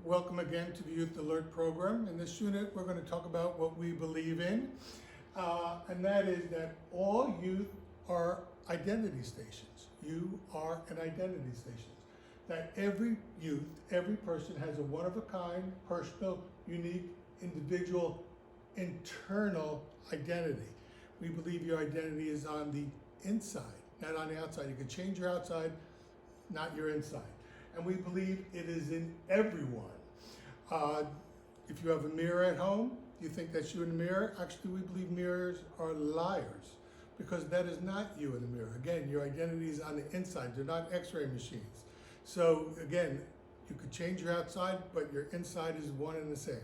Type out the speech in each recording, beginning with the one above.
Welcome again to the Youth Alert program. In this unit, we're going to talk about what we believe in, and that is that all youth are identity stations. You are an identity station. That every youth, every person has a one-of-a-kind, personal, unique, individual, internal identity. We believe your identity is on the inside, not on the outside. You can change your outside, not your inside. And we believe it is in everyone. If you have a mirror at home, you think that's you in the mirror. Actually, we believe mirrors are liars because that is not you in the mirror. Again, your identity is on the inside. They're not x-ray machines. So again, you could change your outside, but your inside is one and the same.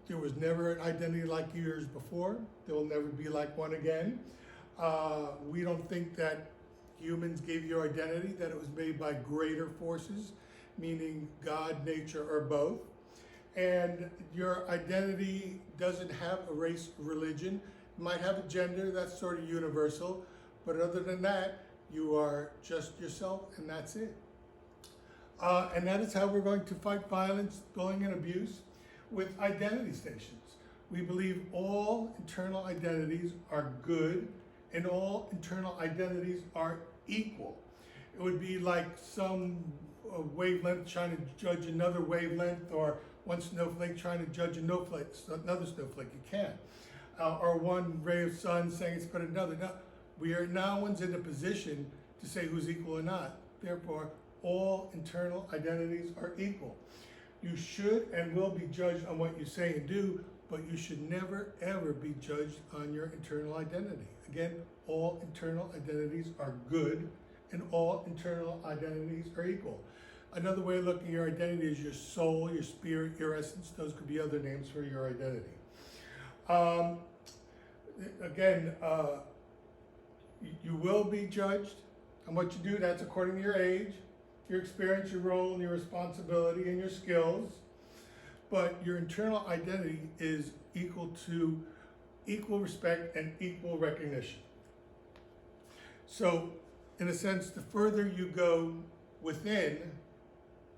There was never an identity like yours before. There will never be like one again. We don't think that humans gave you your identity, that it was made by greater forces, meaning God, nature, or both. And your identity doesn't have a race, religion. It might have a gender, that's sort of universal. But other than that, you are just yourself, and that's it. And that is how we're going to fight violence, bullying, and abuse with identity stations. We believe all internal identities are good, and all internal identities are equal. It would be like some wavelength trying to judge another wavelength, or one snowflake trying to judge another snowflake. You can't. Or one ray of sun saying it's better than another. No, no one's in a position to say who's equal or not. Therefore, all internal identities are equal. You should and will be judged on what you say and do, but you should never, ever be judged on your internal identity. Again, all internal identities are good, and all internal identities are equal. Another way of looking at your identity is your soul, your spirit, your essence. Those could be other names for your identity. You will be judged on what you do. That's according to your age, your experience, your role, and your responsibility, and your skills. But your internal identity is equal to equal respect and equal recognition. So, in a sense, the further you go within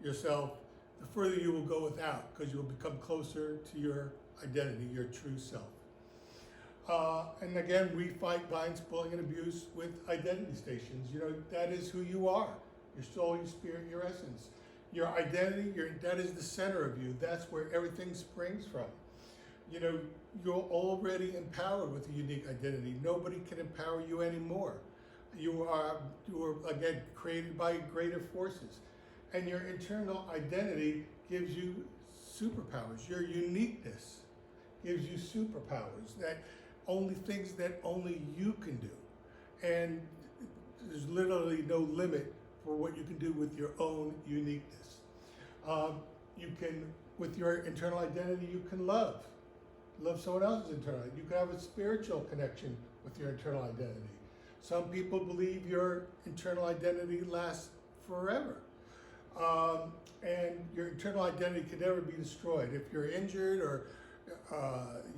yourself, the further you will go without, because you will become closer to your identity, your true self. And again, we fight violence, bullying, and abuse with identity stations. You know, that is who you are. Your soul, your spirit, your essence. Your identity, that is the center of you. That's where everything springs from. You know, you're already empowered with a unique identity. Nobody can empower you anymore. You are again, created by greater forces. And your internal identity gives you superpowers. Your uniqueness gives you superpowers, that only things that only you can do. And there's literally no limit for what you can do with your own uniqueness. You can, with your internal identity, you can love someone else's internal identity. You can have a spiritual connection with your internal identity. Some people believe your internal identity lasts forever. And your internal identity can never be destroyed. If you're injured, or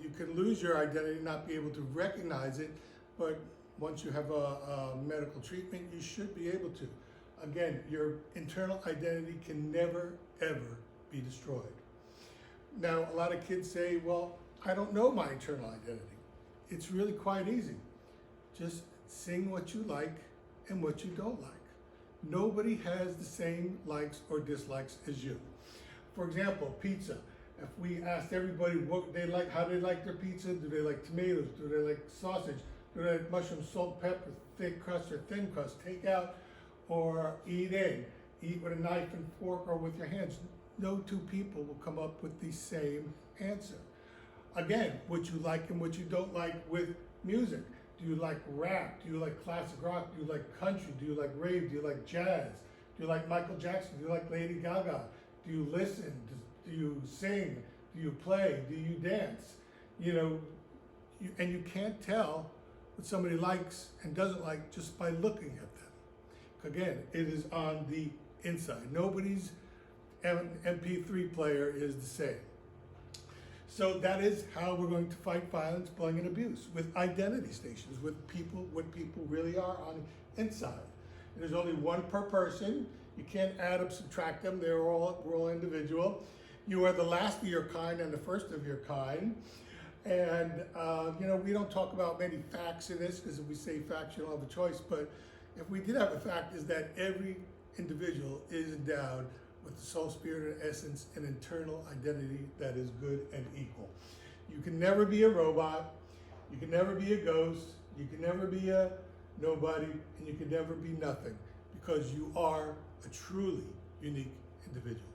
you can lose your identity, not be able to recognize it, but once you have a medical treatment, you should be able to. Again, your internal identity can never, ever be destroyed. Now, a lot of kids say, well, I don't know my internal identity. It's really quite easy. Just sing what you like and what you don't like. Nobody has the same likes or dislikes as you. For example, pizza. If we asked everybody what they like, how they like their pizza, do they like tomatoes, do they like sausage, do they like mushroom, salt, pepper, thick crust or thin crust, take out or eat in, eat with a knife and fork or with your hands, no two people will come up with the same answer. Again, what you like and what you don't like with music. Do you like rap? Do you like classic rock? Do you like country? Do you like rave? Do you like jazz? Do you like Michael Jackson? Do you like Lady Gaga? Do you listen? Do you sing? Do you play? Do you dance? You know, and you can't tell what somebody likes and doesn't like just by looking at them. Again, it is on the inside. Nobody's MP3 player is the same. So that is how we're going to fight violence, bullying, and abuse, with identity stations, with people, what people really are on the inside. And there's only one per person. You can't add them, subtract them. We're all individual. You are the last of your kind and the first of your kind. And, we don't talk about many facts in this, because if we say facts, you don't have a choice. But if we did have a fact, is that every individual is endowed with the soul, spirit, and essence, and internal identity that is good and equal. You can never be a robot. You can never be a ghost. You can never be a nobody, and you can never be nothing, because you are a truly unique individual.